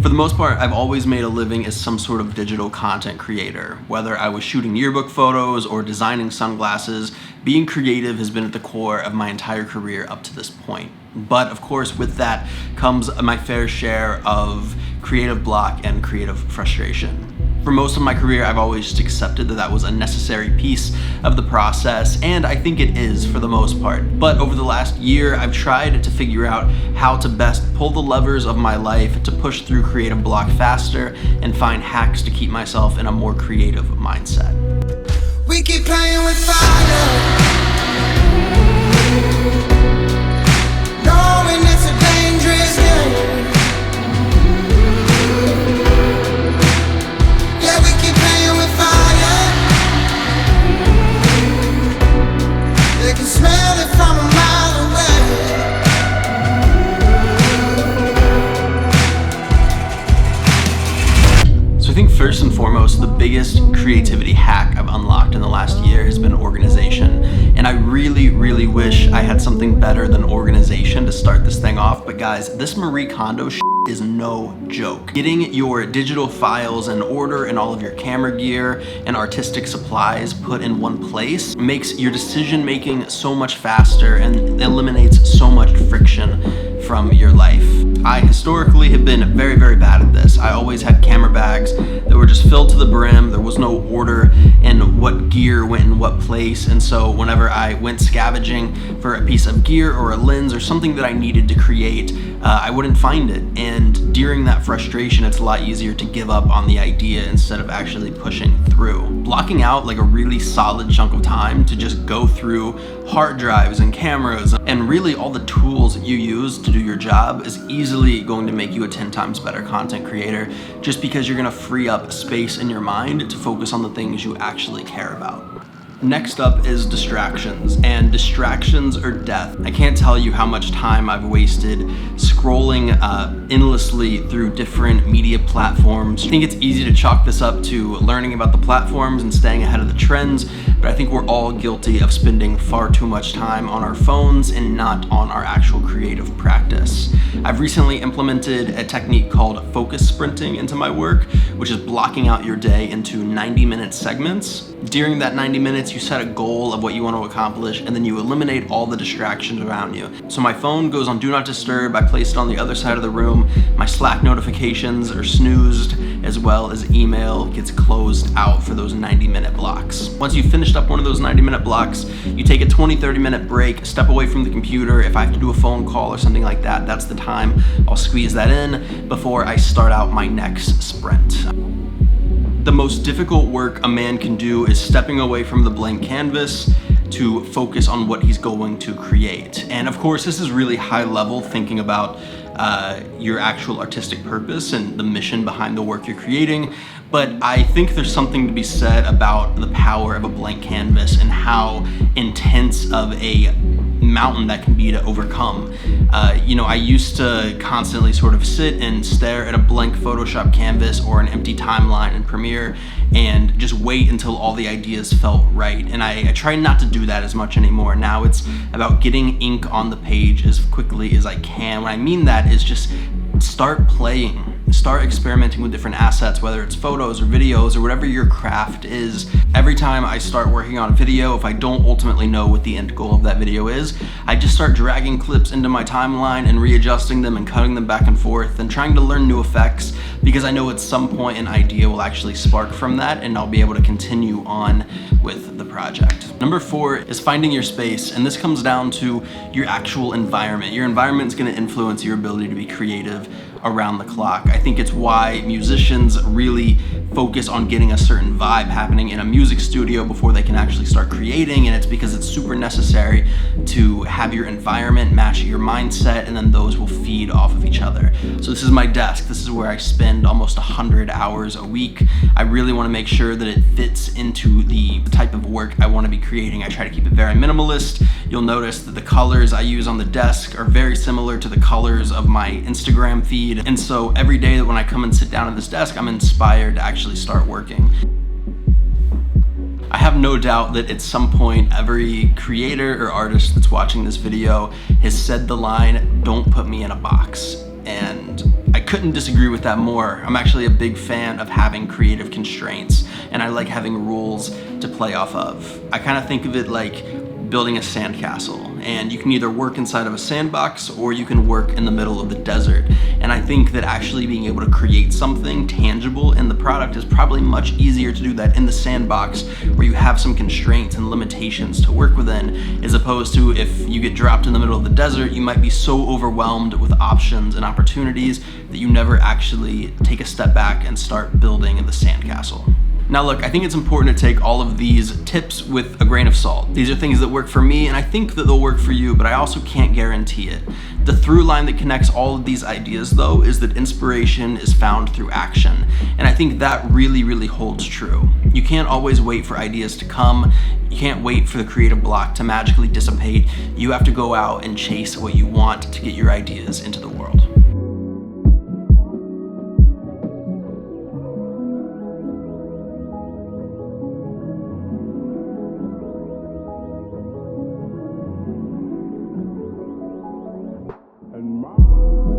For the most part, I've always made a living as some sort of digital content creator. Whether I was shooting yearbook photos or designing sunglasses, being creative has been at the core of my entire career up to this point. But of course, with that comes my fair share of creative block and creative frustration. For most of my career, I've always just accepted that that was a necessary piece of the process, and I think it is for the most part. But over the last year, I've tried to figure out how to best pull the levers of my life to push through creative block faster and find hacks to keep myself in a more creative mindset. We keep playing with fire, knowing it's a dangerous game. Yeah, we keep playing with fire. They can smell it from a mile away. So I think first and foremost, the biggest creativity hack I've unlocked in the last year has been organization. And I really wish I had something better than organization to start this thing off. But guys, this Marie Kondo is no joke. Getting your digital files in order and all of your camera gear and artistic supplies put in one place makes your decision making so much faster and eliminates so much friction from your life. I historically have been very bad at this. I always had camera bags that were just filled to the brim. There was no order in what gear went in what place, and so whenever I went scavenging for a piece of gear or a lens or something that I needed to create, I wouldn't find it. And during that frustration, it's a lot easier to give up on the idea instead of actually pushing through. Blocking out like a really solid chunk of time to just go through hard drives and cameras and really all the tools that you use to do your job is easily going to make you a 10 times better content creator, just because you're going to free up space in your mind to focus on the things you actually care about. Next up is distractions, and distractions are death. I can't tell you how much time I've wasted scrolling endlessly through different media platforms. I think it's easy to chalk this up to learning about the platforms and staying ahead of the trends, but I think we're all guilty of spending far too much time on our phones and not on our actual creative practice. I've recently implemented a technique called focus sprinting into my work, which is blocking out your day into 90-minute segments. During that 90 minutes, you set a goal of what you want to accomplish, and then you eliminate all the distractions around you. So my phone goes on Do Not Disturb. I place it on the other side of the room. My Slack notifications are snoozed, as well as email gets closed out for those 90-minute blocks. Once you've finished up one of those 90-minute blocks, you take a 20-30-minute break, step away from the computer. If I have to do a phone call or something like that, that's the time I'll squeeze that in before I start out my next sprint. The most difficult work a man can do is stepping away from the blank canvas to focus on what he's going to create. And of course, this is really high level, thinking about your actual artistic purpose and the mission behind the work you're creating. But I think there's something to be said about the power of a blank canvas and how intense of a mountain that can be to overcome. I used to constantly sort of sit and stare at a blank Photoshop canvas or an empty timeline in Premiere and just wait until all the ideas felt right. And I try not to do that as much anymore. Now it's about getting ink on the page as quickly as I can. What I mean that is just start playing. Start experimenting with different assets, whether it's photos or videos or whatever your craft is. Every time I start working on a video, if I don't ultimately know what the end goal of that video is, I just start dragging clips into my timeline and readjusting them and cutting them back and forth and trying to learn new effects, because I know at some point an idea will actually spark from that and I'll be able to continue on with the project. Number 4 is finding your space, and this comes down to your actual environment. Your environment is going to influence your ability to be creative around the clock. I think it's why musicians really focus on getting a certain vibe happening in a music studio before they can actually start creating, and it's because it's super necessary to have your environment match your mindset, and then those will feed off of each other. So this is my desk. This is where I spend almost 100 hours a week. I really want to make sure that it fits into the type of work I want to be creating. I try to keep it very minimalist. You'll notice that the colors I use on the desk are very similar to the colors of my Instagram feed. And so every day that when I come and sit down at this desk, I'm inspired to actually start working. I have no doubt that at some point every creator or artist that's watching this video has said the line, "Don't put me in a box." And I couldn't disagree with that more. I'm actually a big fan of having creative constraints, and I like having rules to play off of. I kind of think of it like building a sandcastle, and you can either work inside of a sandbox or you can work in the middle of the desert. And I think that actually being able to create something tangible in the product is probably much easier to do that in the sandbox, where you have some constraints and limitations to work within, as opposed to if you get dropped in the middle of the desert, you might be so overwhelmed with options and opportunities that you never actually take a step back and start building in the sandcastle. Now look, I think it's important to take all of these tips with a grain of salt. These are things that work for me, and I think that they'll work for you, but I also can't guarantee it. The through line that connects all of these ideas, though, is that inspiration is found through action. And I think that really, really holds true. You can't always wait for ideas to come. You can't wait for the creative block to magically dissipate. You have to go out and chase what you want to get your ideas into the world. And my